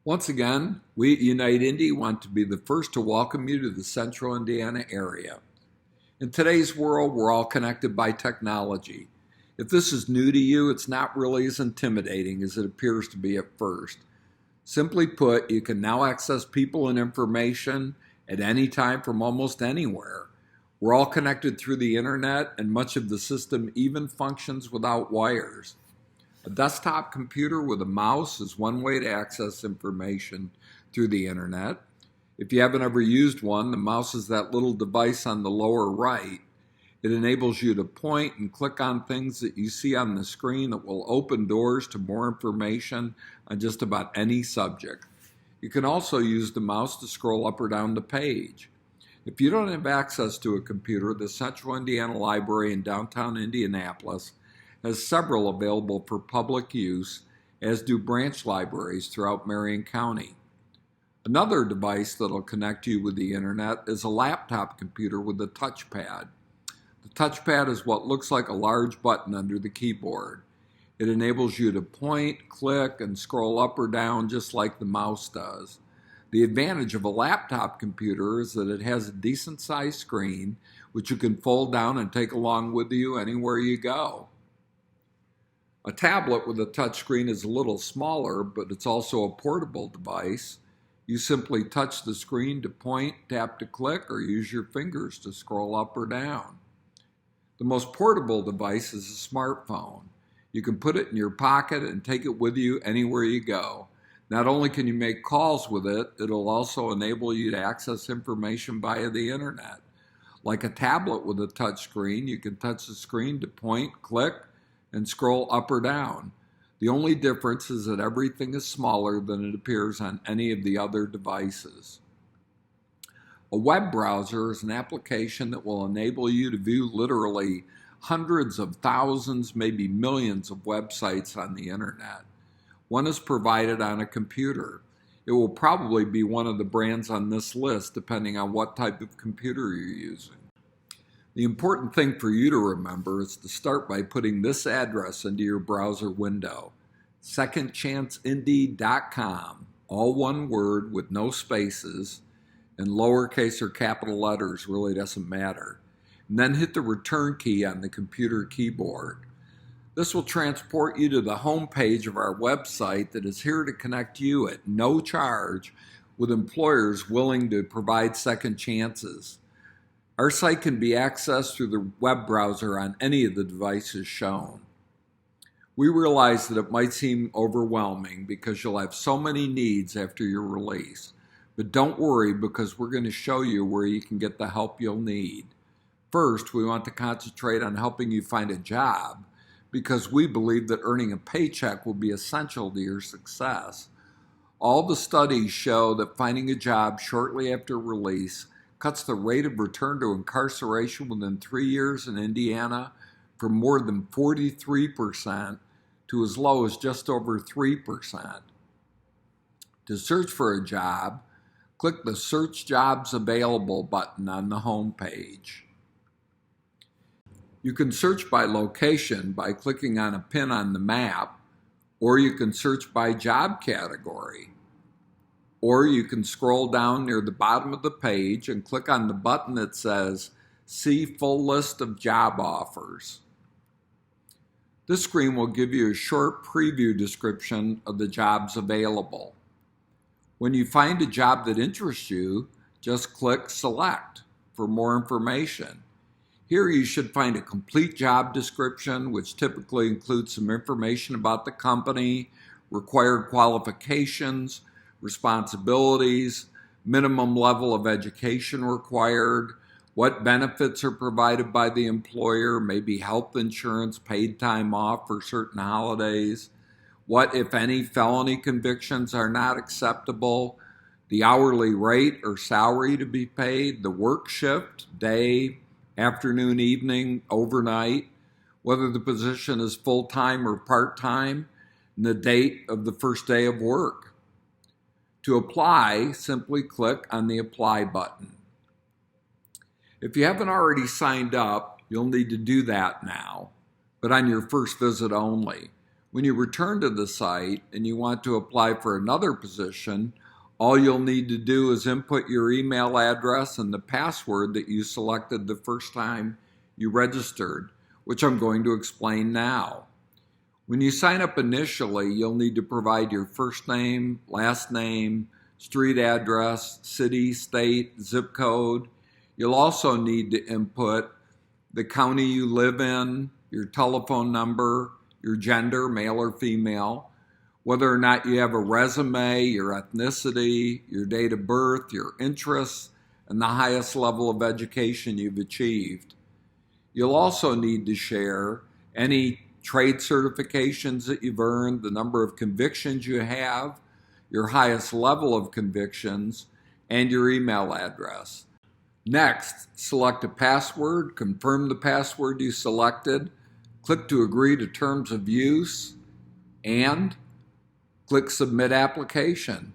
Once again, we at Unite Indy want to be the first to welcome you to the central Indiana area. In today's world, we're all connected by technology. If this is new to you, it's not really as intimidating as it appears to be at first. Simply put, you can now access people and information at any time from almost anywhere. We're all connected through the internet, and much of the system even functions without wires. A desktop computer with a mouse is one way to access information through the internet. If you haven't ever used one, the mouse is that little device on the lower right. It enables you to point and click on things that you see on the screen that will open doors to more information on just about any subject. You can also use the mouse to scroll up or down the page. If you don't have access to a computer, the Central Indiana Library in downtown Indianapolis has several available for public use, as do branch libraries throughout Marion County. Another device that will connect you with the internet is a laptop computer with a touchpad. The touchpad is what looks like a large button under the keyboard. It enables you to point, click, and scroll up or down just like the mouse does. The advantage of a laptop computer is that it has a decent sized screen, which you can fold down and take along with you anywhere you go. A tablet with a touchscreen is a little smaller, but it's also a portable device. You simply touch the screen to point, tap to click, or use your fingers to scroll up or down. The most portable device is a smartphone. You can put it in your pocket and take it with you anywhere you go. Not only can you make calls with it, it'll also enable you to access information via the internet. Like a tablet with a touchscreen, you can touch the screen to point, click, and scroll up or down. The only difference is that everything is smaller than it appears on any of the other devices. A web browser is an application that will enable you to view literally hundreds of thousands, maybe millions of websites on the internet. One is provided on a computer. It will probably be one of the brands on this list depending on what type of computer you're using. The important thing for you to remember is to start by putting this address into your browser window, secondchanceindy.com, all one word with no spaces, and lowercase or capital letters, really doesn't matter. And then hit the return key on the computer keyboard. This will transport you to the home page of our website that is here to connect you at no charge with employers willing to provide second chances. Our site can be accessed through the web browser on any of the devices shown. We realize that it might seem overwhelming because you'll have so many needs after your release, but don't worry because we're going to show you where you can get the help you'll need. First, we want to concentrate on helping you find a job because we believe that earning a paycheck will be essential to your success. All the studies show that finding a job shortly after release cuts the rate of return to incarceration within 3 years in Indiana from more than 43% to as low as just over 3%. To search for a job, click the Search Jobs Available button on the home page. You can search by location by clicking on a pin on the map, or you can search by job category. Or you can scroll down near the bottom of the page and click on the button that says, See Full List of Job Offers. This screen will give you a short preview description of the jobs available. When you find a job that interests you, just click Select for more information. Here you should find a complete job description, which typically includes some information about the company, required qualifications, responsibilities, minimum level of education required, what benefits are provided by the employer, maybe health insurance, paid time off for certain holidays, what, if any, felony convictions are not acceptable, the hourly rate or salary to be paid, the work shift, day, afternoon, evening, overnight, whether the position is full-time or part-time, and the date of the first day of work. To apply, simply click on the Apply button. If you haven't already signed up, you'll need to do that now, but on your first visit only. When you return to the site and you want to apply for another position, all you'll need to do is input your email address and the password that you selected the first time you registered, which I'm going to explain now. When you sign up initially, you'll need to provide your first name, last name, street address, city, state, zip code. You'll also need to input the county you live in, your telephone number, your gender, male or female, whether or not you have a resume, your ethnicity, your date of birth, your interests, and the highest level of education you've achieved. You'll also need to share any trade certifications that you've earned, the number of convictions you have, your highest level of convictions, and your email address. Next, select a password, confirm the password you selected, click to agree to terms of use, and click Submit Application.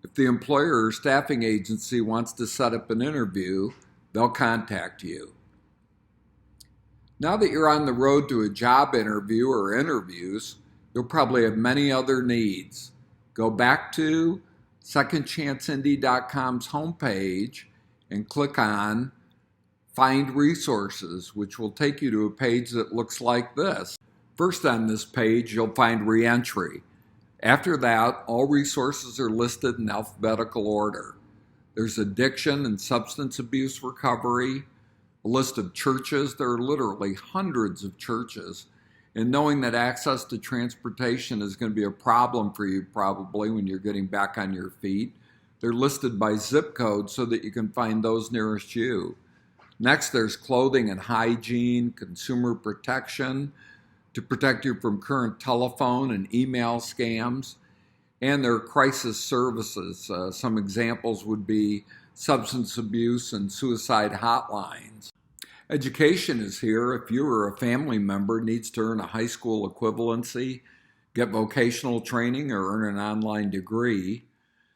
If the employer or staffing agency wants to set up an interview, they'll contact you. Now that you're on the road to a job interview or interviews, you'll probably have many other needs. Go back to secondchanceindy.com's homepage and click on Find Resources, which will take you to a page that looks like this. First on this page, you'll find Reentry. After that, all resources are listed in alphabetical order. There's addiction and substance abuse recovery, a list of churches. There are literally hundreds of churches. And knowing that access to transportation is going to be a problem for you probably when you're getting back on your feet, they're listed by zip code so that you can find those nearest you. Next, there's clothing and hygiene, consumer protection to protect you from current telephone and email scams. And there are crisis services. Some examples would be substance abuse and suicide hotlines. Education is here if you or a family member needs to earn a high school equivalency, get vocational training, or earn an online degree.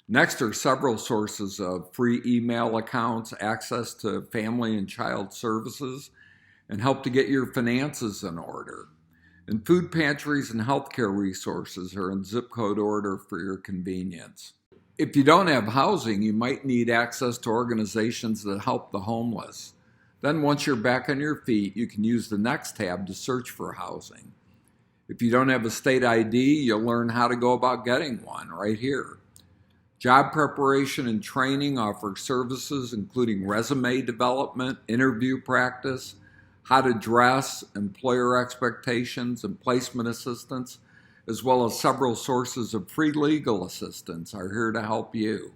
Next are several sources of free email accounts, access to family and child services, and help to get your finances in order. And food pantries and healthcare resources are in zip code order for your convenience. If you don't have housing, you might need access to organizations that help the homeless. Then once you're back on your feet, you can use the next tab to search for housing. If you don't have a state ID, you'll learn how to go about getting one right here. Job preparation and training offer services including resume development, interview practice, how to dress, employer expectations, and placement assistance, as well as several sources of free legal assistance are here to help you.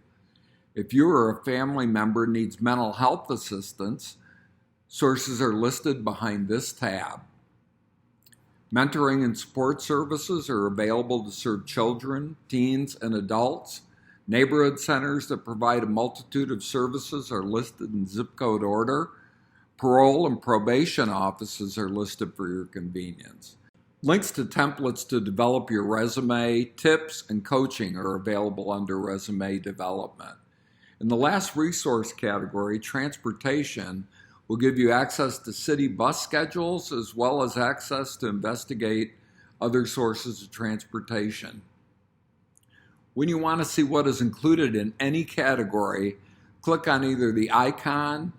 If you or a family member needs mental health assistance, sources are listed behind this tab. Mentoring and support services are available to serve children, teens, and adults. Neighborhood centers that provide a multitude of services are listed in zip code order. Parole and probation offices are listed for your convenience. Links to templates to develop your resume, tips, and coaching are available under resume development. In the last resource category, transportation, will give you access to city bus schedules as well as access to investigate other sources of transportation. When you want to see what is included in any category, click on either the icon,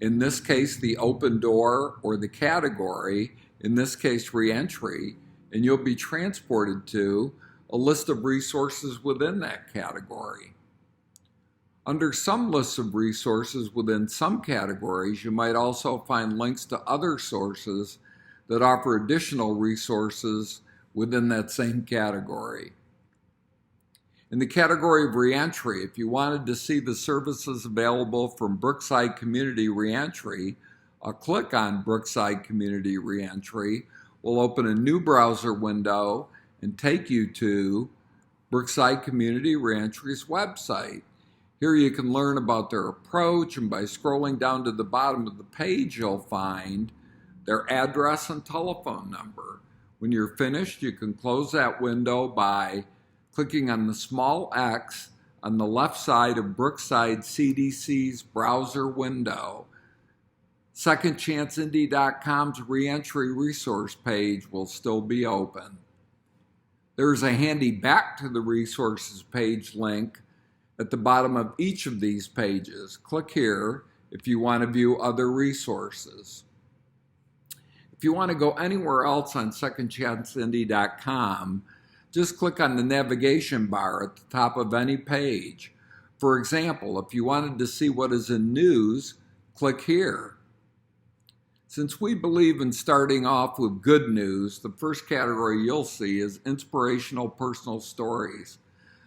in this case the open door, or the category, in this case reentry, and you'll be transported to a list of resources within that category. Under some lists of resources within some categories, you might also find links to other sources that offer additional resources within that same category. In the category of reentry, if you wanted to see the services available from Brookside Community Reentry, a click on Brookside Community Reentry will open a new browser window and take you to Brookside Community Reentry's website. Here you can learn about their approach, and by scrolling down to the bottom of the page, you'll find their address and telephone number. When you're finished, you can close that window by clicking on the small X on the left side of Brookside CDC's browser window. SecondChanceIndy.com's reentry resource page will still be open. There's a handy back to the resources page link at the bottom of each of these pages. Click here if you want to view other resources. If you want to go anywhere else on secondchanceindy.com, just click on the navigation bar at the top of any page. For example, if you wanted to see what is in news, click here. Since we believe in starting off with good news, the first category you'll see is inspirational personal stories.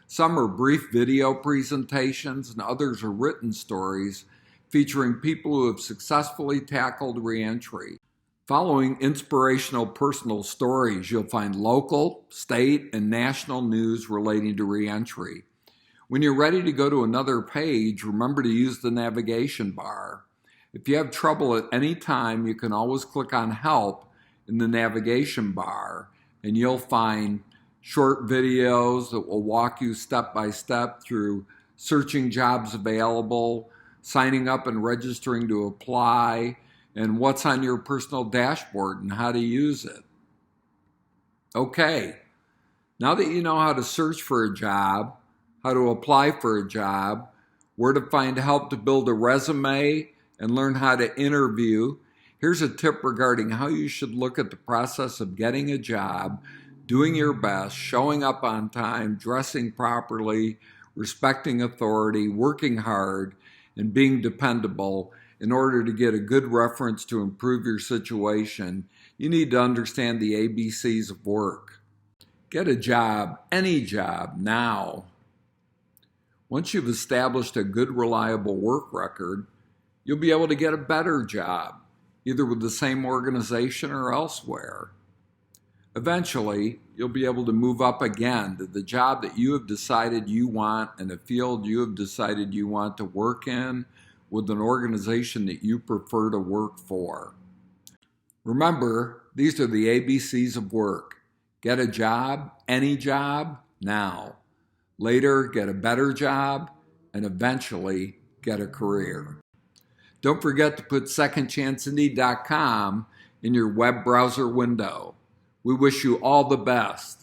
Some are brief video presentations and others are written stories featuring people who have successfully tackled reentry. Following inspirational personal stories, you'll find local, state, and national news relating to reentry. When you're ready to go to another page, remember to use the navigation bar. If you have trouble at any time, you can always click on Help in the navigation bar, and you'll find short videos that will walk you step by step through searching jobs available, signing up and registering to apply, and what's on your personal dashboard and how to use it. Okay, now that you know how to search for a job, how to apply for a job, where to find help to build a resume, and learn how to interview, here's a tip regarding how you should look at the process of getting a job, doing your best, showing up on time, dressing properly, respecting authority, working hard, and being dependable. In order to get a good reference to improve your situation, you need to understand the ABCs of work. Get a job, any job, now. Once you've established a good, reliable work record, you'll be able to get a better job, either with the same organization or elsewhere. Eventually, you'll be able to move up again to the job that you have decided you want and a field you have decided you want to work in, with an organization that you prefer to work for. Remember, these are the ABCs of work. Get a job, any job, now. Later, get a better job, and eventually get a career. Don't forget to put secondchanceindy.com in your web browser window. We wish you all the best.